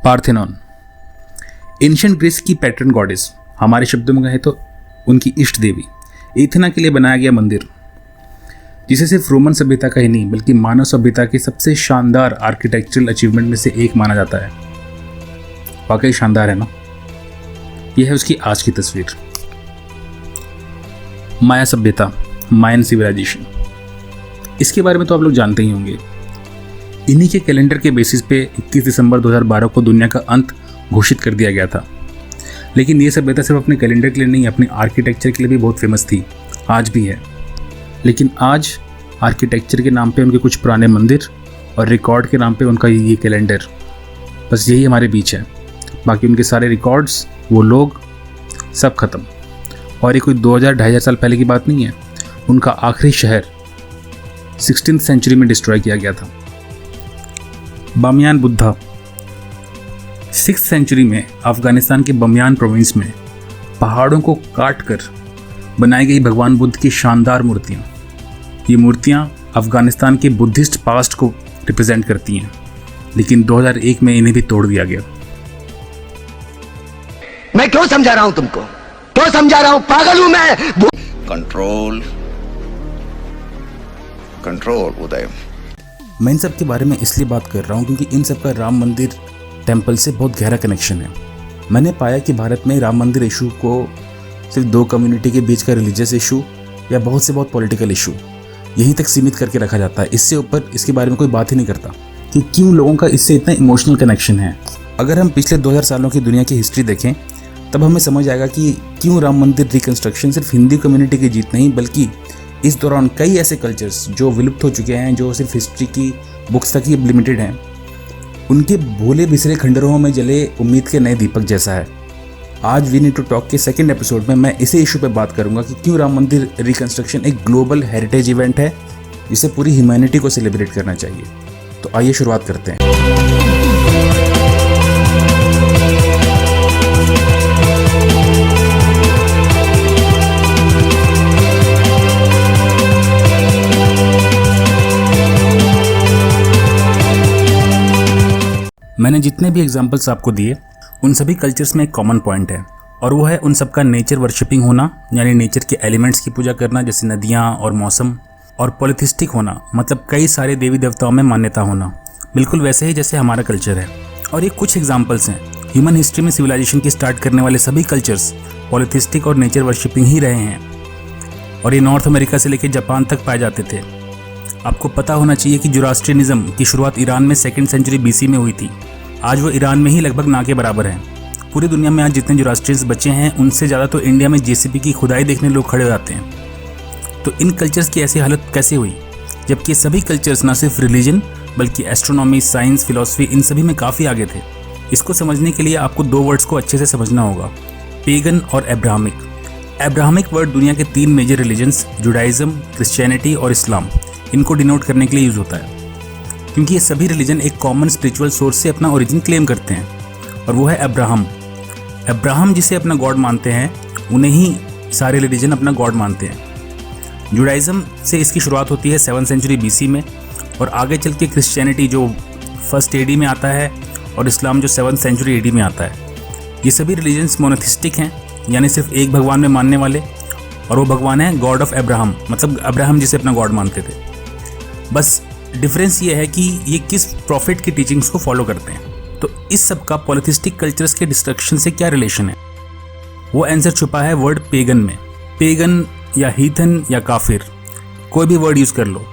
Parthenon, ancient Greece की pattern goddess, हमारे शब्दों में कहें तो उनकी इष्ट देवी एथेना के लिए बनाया गया मंदिर, जिसे सिर्फ रोमन सभ्यता का ही नहीं बल्कि मानव सभ्यता की सबसे शानदार आर्किटेक्चरल अचीवमेंट में से एक माना जाता है। वाकई शानदार है ना। यह है उसकी आज की तस्वीर। माया सभ्यता, मायन सिविलाइजेशन, इसके बारे में तो आप लोग जानते ही होंगे। इन्हीं के कैलेंडर के बेसिस पे 21 दिसंबर 2012 को दुनिया का अंत घोषित कर दिया गया था। लेकिन ये सभ्यता सिर्फ अपने कैलेंडर के लिए नहीं, अपने आर्किटेक्चर के लिए भी बहुत फेमस थी, आज भी है। लेकिन आज आर्किटेक्चर के नाम पे उनके कुछ पुराने मंदिर और रिकॉर्ड के नाम पे उनका ये कैलेंडर, बस यही हमारे बीच है। बाकी उनके सारे रिकॉर्ड्स, वो लोग, सब खत्म। और ये कोई 2000-2500 साल पहले की बात नहीं है। उनका आखिरी शहर 16th सेंचुरी में डिस्ट्रॉय किया गया था। बामियान बुद्धा, 6th सेंचुरी में अफगानिस्तान के बमियान प्रोविंस में पहाड़ों को काट कर बनाई गई भगवान बुद्ध की शानदार मूर्तियाँ। ये मूर्तियाँ अफगानिस्तान के बुद्धिस्ट पास्ट को रिप्रेजेंट करती हैं, लेकिन 2001 में इन्हें भी तोड़ दिया गया। मैं क्यों समझा रहा हूं तुमको, क्यों समझा रहा हूं, पागल हूं मैं। कंट्रोल कंट्रोल उदय। मैं इन सब के बारे में इसलिए बात कर रहा हूँ क्योंकि इन सब का राम मंदिर टेम्पल से बहुत गहरा कनेक्शन है। मैंने पाया कि भारत में राम मंदिर इशू को सिर्फ 2 कम्युनिटी के बीच का रिलीजियस इशू या बहुत पॉलिटिकल इशू यहीं तक सीमित करके रखा जाता है। इससे ऊपर इसके बारे में कोई बात ही नहीं करता कि क्यों लोगों का इससे इतना इमोशनल कनेक्शन है। अगर हम पिछले 2000 सालों की दुनिया की हिस्ट्री देखें तब हमें समझ आएगा कि क्यों राम मंदिर रिकंस्ट्रक्शन सिर्फ हिंदू कम्युनिटी की जीत नहीं, बल्कि इस दौरान कई ऐसे कल्चर्स जो विलुप्त हो चुके हैं, जो सिर्फ हिस्ट्री की बुक्स तक ही लिमिटेड हैं, उनके भोले बिसरे खंडरों में जले उम्मीद के नए दीपक जैसा है। आज वी नीड टू टॉक के 2nd एपिसोड में मैं इसी इशू पे बात करूंगा कि क्यों राम मंदिर रिकंस्ट्रक्शन एक ग्लोबल हेरिटेज इवेंट है जिसे पूरी ह्यूमैनिटी को सेलिब्रेट करना चाहिए। तो आइए शुरुआत करते हैं। मैंने जितने भी एग्जाम्पल्स आपको दिए उन सभी कल्चर्स में एक कॉमन पॉइंट है, और वो है उन सबका नेचर वर्शिपिंग होना, यानी नेचर के एलिमेंट्स की पूजा करना जैसे नदियाँ और मौसम, और पॉलिथिस्टिक होना मतलब कई सारे देवी देवताओं में मान्यता होना, बिल्कुल वैसे ही जैसे हमारा कल्चर है। और ये कुछ एग्जाम्पल्स हैं। ह्यूमन हिस्ट्री में सिविलाइजेशन की स्टार्ट करने वाले सभी कल्चर्स पॉलिथिस्टिक और नेचर वर्शिपिंग ही रहे हैं, और ये नॉर्थ अमेरिका से लेकर जापान तक पाए जाते थे। आपको पता होना चाहिए कि ज़ोरास्ट्रियनिज्म की शुरुआत ईरान में 2nd सेंचुरी BC में हुई थी। आज वो ईरान में ही लगभग ना के बराबर है। पूरी दुनिया में आज जितने ज़ोरास्ट्रियंस बचे हैं उनसे ज़्यादा तो इंडिया में JCB की खुदाई देखने लोग खड़े हो जाते हैं। तो इन कल्चर्स की ऐसी हालत कैसे हुई, जबकि सभी कल्चर्स ना सिर्फ रिलीजन बल्कि एस्ट्रोनॉमी, साइंस, फिलॉसफी, इन सभी में काफ़ी आगे थे। इसको समझने के लिए आपको 2 वर्ड्स को अच्छे से समझना होगा, पेगन और एब्राहमिक। एब्राहमिक वर्ड दुनिया के 3 मेजर रिलीजन्स जुडाइज़म, क्रिश्चियनिटी और इस्लाम, इनको डिनोट करने के लिए यूज़ होता है, क्योंकि ये सभी रिलीजन एक कॉमन स्पिरिचुअल सोर्स से अपना ओरिजिन क्लेम करते हैं, और वो है अब्राहम। अब्राहम जिसे अपना गॉड मानते हैं उन्हें ही सारे रिलीजन अपना गॉड मानते हैं। जुडाइज़म से इसकी शुरुआत होती है 7th सेंचुरी BC में, और आगे चल के क्रिश्चियनिटी जो 1st AD में आता है, और इस्लाम जो 7th सेंचुरी AD में आता है। ये सभी रिलीजन्स मोनोथिस्टिक हैं, यानी सिर्फ एक भगवान में मानने वाले, और वो भगवान है गॉड ऑफ अब्राहम, मतलब अब्राहम जिसे अपना गॉड मानते थे। बस डिफरेंस ये है कि ये किस प्रॉफिट की टीचिंग्स को फॉलो करते हैं। तो इस सब का पॉलिथिस्टिक कल्चर्स के डिस्ट्रक्शन से क्या रिलेशन है, वो आंसर छुपा है वर्ड पेगन में। पेगन या हीथन या काफिर, कोई भी वर्ड यूज़ कर लो,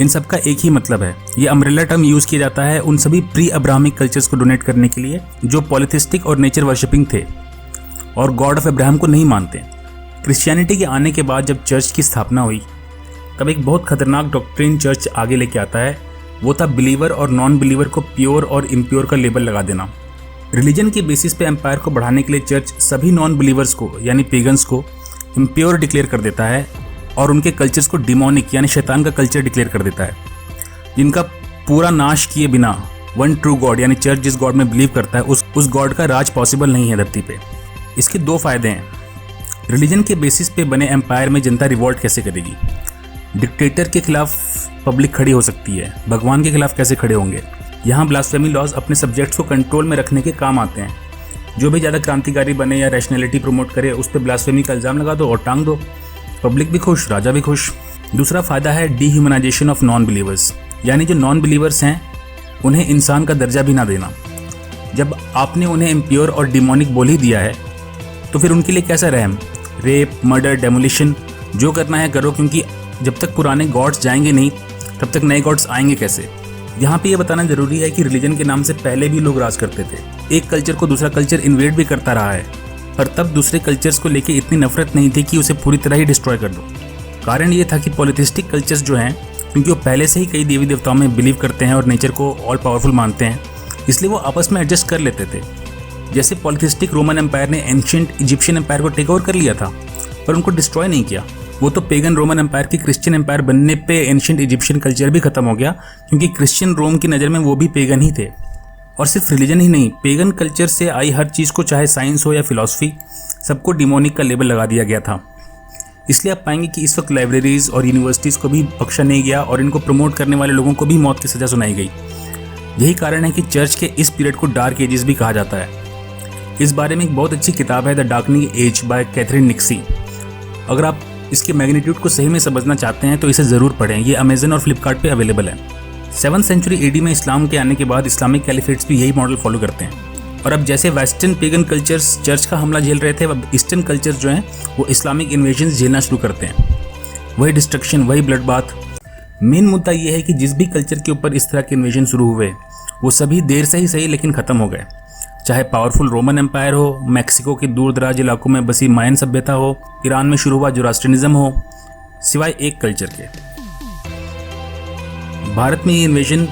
इन सब का एक ही मतलब है। ये अम्ब्रेला टर्म यूज़ किया जाता है उन सभी प्री अब्राहमिक कल्चर्स को डोनेट करने के लिए जो पॉलिथिस्टिक और नेचर वर्शिपिंग थे और गॉड ऑफ अब्राहम को नहीं मानते। क्रिश्चियनिटी के आने के बाद जब चर्च की स्थापना हुई तब एक बहुत खतरनाक डॉक्ट्रिन चर्च आगे लेके आता है, वो था बिलीवर और नॉन बिलीवर को प्योर और इम्प्योर का लेबल लगा देना। रिलीजन के बेसिस पे एम्पायर को बढ़ाने के लिए चर्च सभी नॉन बिलीवर्स को यानी पेगन्स को इम्प्योर डिक्लेयर कर देता है, और उनके कल्चर्स को डिमोनिक यानी शैतान का कल्चर डिक्लेयर कर देता है, जिनका पूरा नाश किए बिना वन ट्रू गॉड यानी चर्च जिस गॉड में बिलीव करता है उस गॉड का राज पॉसिबल नहीं है धरती पे। इसके 2 फायदे हैं। रिलीजन के बेसिस पे बने एम्पायर में जनता रिवॉल्ट कैसे करेगी, डिक्टेटर के खिलाफ पब्लिक खड़ी हो सकती है, भगवान के खिलाफ कैसे खड़े होंगे, यहाँ ब्लास्फेमी लॉज अपने सब्जेक्ट्स को कंट्रोल में रखने के काम आते हैं। जो भी ज़्यादा क्रांतिकारी बने या रैशनैलिटी प्रमोट करे उस पर ब्लास्फेमी का इल्ज़ाम लगा दो और टांग दो। पब्लिक भी खुश, राजा भी खुश। दूसरा फ़ायदा है डीह्यूमनाइजेशन ऑफ नॉन बिलीवर्स, यानी जो नॉन बिलीवर्स हैं उन्हें इंसान का दर्जा भी ना देना। जब आपने उन्हें इम्प्योर और डिमोनिक बोल ही दिया है तो फिर उनके लिए कैसा रहम, रेप, मर्डर, डेमोलिशन, जो करना है करो, क्योंकि जब तक पुराने गॉड्स जाएंगे नहीं तब तक नए गॉड्स आएंगे कैसे। यहाँ पे ये बताना जरूरी है कि रिलीजन के नाम से पहले भी लोग राज करते थे। एक कल्चर को दूसरा कल्चर इन्वेड भी करता रहा है, पर तब दूसरे कल्चर्स को लेके इतनी नफरत नहीं थी कि उसे पूरी तरह ही डिस्ट्रॉय कर दो। कारण ये था कि पॉलिथिस्टिक कल्चर्स जो हैं, क्योंकि वो पहले से ही कई देवी देवताओं में बिलीव करते हैं और नेचर को ऑल पावरफुल मानते हैं, इसलिए वो आपस में एडजस्ट कर लेते थे। जैसे पॉलिथिस्टिक रोमन एम्पायर ने एंशिएंट इजिप्शियन एम्पायर को टेक ओवर कर लिया था पर उनको डिस्ट्रॉय नहीं किया। वो तो पेगन रोमन एम्पायर की क्रिश्चियन एम्पायर बनने पे एंशिएंट इजिप्शियन कल्चर भी खत्म हो गया, क्योंकि क्रिश्चियन रोम की नज़र में वो भी पेगन ही थे। और सिर्फ रिलीजन ही नहीं, पेगन कल्चर से आई हर चीज़ को, चाहे साइंस हो या फिलॉसफी, सबको डिमोनिक का लेबल लगा दिया गया था। इसलिए आप पाएंगे कि इस वक्त लाइब्रेरीज और यूनिवर्सिटीज़ को भी बख्शा नहीं गया और इनको प्रमोट करने वाले लोगों को भी मौत की सज़ा सुनाई गई। यही कारण है कि चर्च के इस पीरियड को डार्क एजेस भी कहा जाता है। इस बारे में एक बहुत अच्छी किताब है the darkening age by Catherine Nixey. अगर आप इसके मैग्नीट्यूड को सही में समझना चाहते हैं तो इसे ज़रूर पढ़ें। ये अमेजन और फ्लिपकार्ट पे अवेलेबल है। 7th सेंचुरी एडी में इस्लाम के आने के बाद इस्लामिक कैलिफेट्स भी यही मॉडल फॉलो करते हैं। और अब जैसे वेस्टर्न पेगन कल्चर्स चर्च का हमला झेल रहे थे, अब ईस्टर्न कल्चर्स जो हैं वो इस्लामिक इन्वेजन झेलना शुरू करते हैं। वही डिस्ट्रक्शन, वही ब्लड बाथ। मेन मुद्दा ये है कि जिस भी कल्चर के ऊपर इस तरह के इन्वेजन शुरू हुए वो सभी देर से ही सही लेकिन ख़त्म हो गए। चाहे पावरफुल रोमन एम्पायर हो, मैक्सिको के दूर दराज इलाकों में बसी मायन सभ्यता हो, ईरान में शुरू हुआ जोरास्ट्रियनिज्म हो, सिवाय एक कल्चर के। भारत में ये इन्वेजन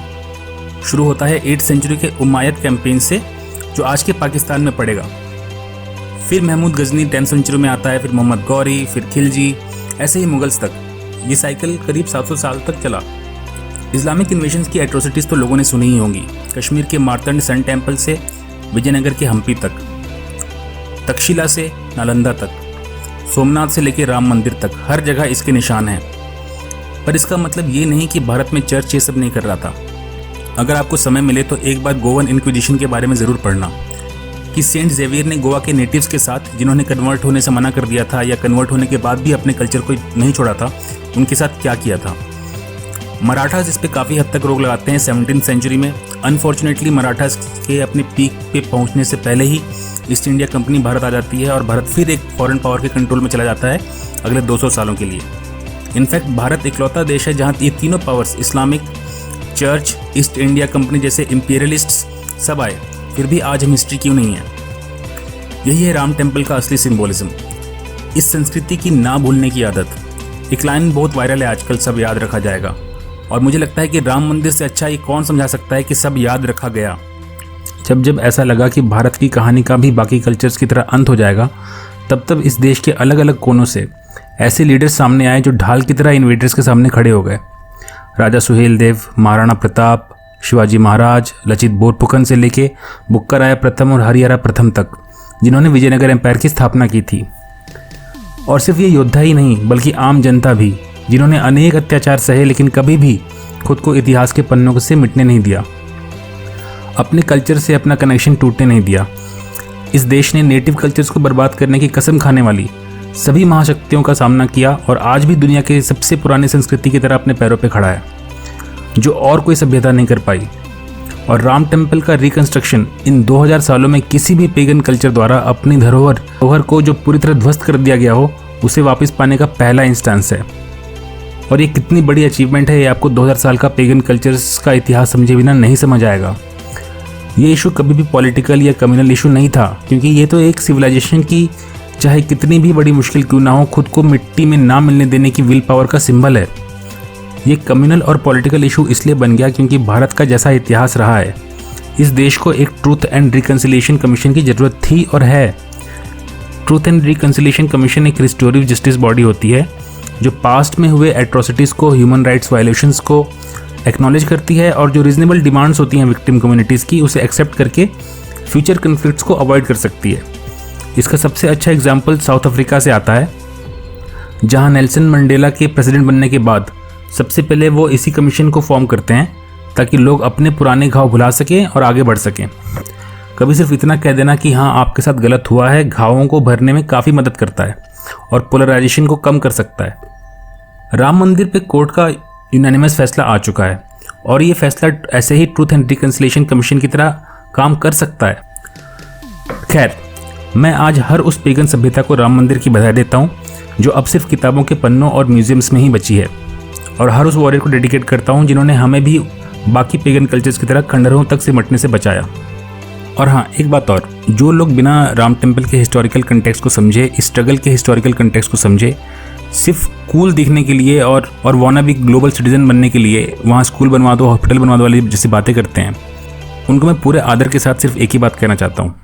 शुरू होता है 8th सेंचुरी के उमायद कैंपेन से, जो आज के पाकिस्तान में पड़ेगा। फिर महमूद गजनी 10th सेंचुरी में आता है, फिर मोहम्मद गौरी, फिर खिलजी, ऐसे ही मुगल्स तक। ये साइकिल करीब 700 साल तक चला। इस्लामिक इन्वेजन्स की एट्रोसिटीज़ तो लोगों ने सुनी ही होंगी। कश्मीर के मार्तंड सन टेम्पल से विजयनगर के हम्पी तक, तक्षशिला से नालंदा तक, सोमनाथ से लेकर राम मंदिर तक, हर जगह इसके निशान हैं। पर इसका मतलब ये नहीं कि भारत में चर्च ये सब नहीं कर रहा था। अगर आपको समय मिले तो एक बार गोवन इंक्विजिशन के बारे में ज़रूर पढ़ना कि सेंट जेवियर ने गोवा के नेटिव्स के साथ, जिन्होंने कन्वर्ट होने से मना कर दिया था या कन्वर्ट होने के बाद भी अपने कल्चर को नहीं छोड़ा था, उनके साथ क्या किया था। मराठास इस पर काफ़ी हद तक रोक लगाते हैं 17th सेंचुरी में। अनफॉर्चुनेटली मराठास के अपने पीक पे पहुंचने से पहले ही ईस्ट इंडिया कंपनी भारत आ जाती है और भारत फिर एक फॉरेन पावर के कंट्रोल में चला जाता है अगले 200 सालों के लिए। इनफैक्ट भारत इकलौता देश है जहां ये तीनों powers, Islamic, church, east India company जैसे इम्पीरियलिस्ट्स सब आए, फिर भी आज हम हिस्ट्री क्यों नहीं है। यही है राम टेम्पल का असली सिम्बोलिज्म, इस संस्कृति की ना भूलने की आदत। एक लाइन बहुत वायरल है आजकल, सब याद रखा जाएगा। और मुझे लगता है कि राम मंदिर से अच्छा ये कौन समझा सकता है कि सब याद रखा गया। जब ऐसा लगा कि भारत की कहानी का भी बाकी कल्चर्स की तरह अंत हो जाएगा, तब इस देश के अलग अलग कोनों से ऐसे लीडर्स सामने आए जो ढाल की तरह इन्वेडर्स के सामने खड़े हो गए। राजा सुहेल देव, महाराणा प्रताप, शिवाजी महाराज, लचित बोरफुकन से लेके बुक्का राय प्रथम और हरिहरा प्रथम तक, जिन्होंने विजयनगर एम्पायर की स्थापना की थी। और सिर्फ ये योद्धा ही नहीं बल्कि आम जनता भी, जिन्होंने अनेक अत्याचार सहे लेकिन कभी भी खुद को इतिहास के पन्नों से मिटने नहीं दिया, अपने कल्चर से अपना कनेक्शन टूटने नहीं दिया। इस देश ने नेटिव कल्चर्स को बर्बाद करने की कसम खाने वाली सभी महाशक्तियों का सामना किया और आज भी दुनिया के सबसे पुरानी संस्कृति की तरह अपने पैरों पर खड़ा है, जो और कोई सभ्यता नहीं कर पाई। और राम टेम्पल का रिकंस्ट्रक्शन इन 2000 सालों में किसी भी पेगन कल्चर द्वारा अपनी धरोहर को जो पूरी तरह ध्वस्त कर दिया गया हो, उसे वापस पाने का पहला इंस्टेंस है। और ये कितनी बड़ी अचीवमेंट है, ये आपको 2000 साल का पेगन कल्चर्स का इतिहास समझे बिना नहीं समझ आएगा। ये इशू कभी भी पॉलिटिकल या कम्युनल इशू नहीं था, क्योंकि ये तो एक सिविलाइजेशन की, चाहे कितनी भी बड़ी मुश्किल क्यों ना हो, खुद को मिट्टी में ना मिलने देने की विल पावर का सिंबल है। ये कम्युनल और पॉलिटिकल इशू इसलिए बन गया क्योंकि भारत का जैसा इतिहास रहा है, इस देश को एक ट्रूथ एंड रिकंसिलिएशन कमीशन की ज़रूरत थी और है। ट्रूथ एंड रिकंसिलिएशन कमीशन एक रिस्टोरिव जस्टिस बॉडी होती है जो पास्ट में हुए एट्रोसिटीज़ को, ह्यूमन राइट्स वायलेशंस को एक्नॉलेज करती है और जो रीजनेबल डिमांड्स होती हैं विक्टिम कम्युनिटीज़ की, उसे एक्सेप्ट करके फ्यूचर कन्फ्लिक्ट्स को अवॉइड कर सकती है। इसका सबसे अच्छा एग्जाम्पल साउथ अफ्रीका से आता है, जहां नेल्सन मंडेला के प्रेसिडेंट बनने के बाद सबसे पहले वो इसी कमीशन को फॉर्म करते हैं ताकि लोग अपने पुराने घाव भुला सकें और आगे बढ़ सकें। कभी सिर्फ इतना कह देना कि हाँ आपके साथ गलत हुआ है, घावों को भरने में काफ़ी मदद करता है और पोलराइजेशन को कम कर सकता है। राम मंदिर पे कोर्ट का यूनानिमस फैसला आ चुका है और ये फैसला ऐसे ही ट्रूथ एंड रिकंसिलिएशन कमीशन की तरह काम कर सकता है। खैर, मैं आज हर उस पेगन सभ्यता को राम मंदिर की बधाई देता हूँ जो अब सिर्फ किताबों के पन्नों और म्यूजियम्स में ही बची है, और हर उस वॉरियर को डेडिकेट करता हूँ जिन्होंने हमें भी बाकी पेगन कल्चर्स की तरह खंडहरों तक सिमटने से बचाया। और हाँ, एक बात और, जो लोग बिना राम टेम्पल के हिस्टोरिकल कंटेक्स्ट को समझे, स्ट्रगल के हिस्टोरिकल कंटेक्स्ट को समझे, सिर्फ कूल दिखने के लिए और वाना भी ग्लोबल सिटीजन बनने के लिए वहाँ स्कूल बनवा दो, हॉस्पिटल बनवा दो वाली जैसी बातें करते हैं, उनको मैं पूरे आदर के साथ सिर्फ एक ही बात कहना चाहता हूँ।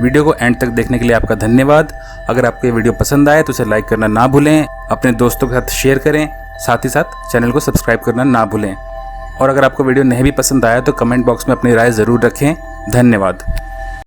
वीडियो को एंड तक देखने के लिए आपका धन्यवाद। अगर आपको ये वीडियो पसंद आए तो इसे लाइक करना ना भूलें, अपने दोस्तों के साथ शेयर करें, साथ ही साथ चैनल को सब्सक्राइब करना ना भूलें। और अगर आपको वीडियो नहीं भी पसंद आया तो कमेंट बॉक्स में अपनी राय ज़रूर रखें। धन्यवाद।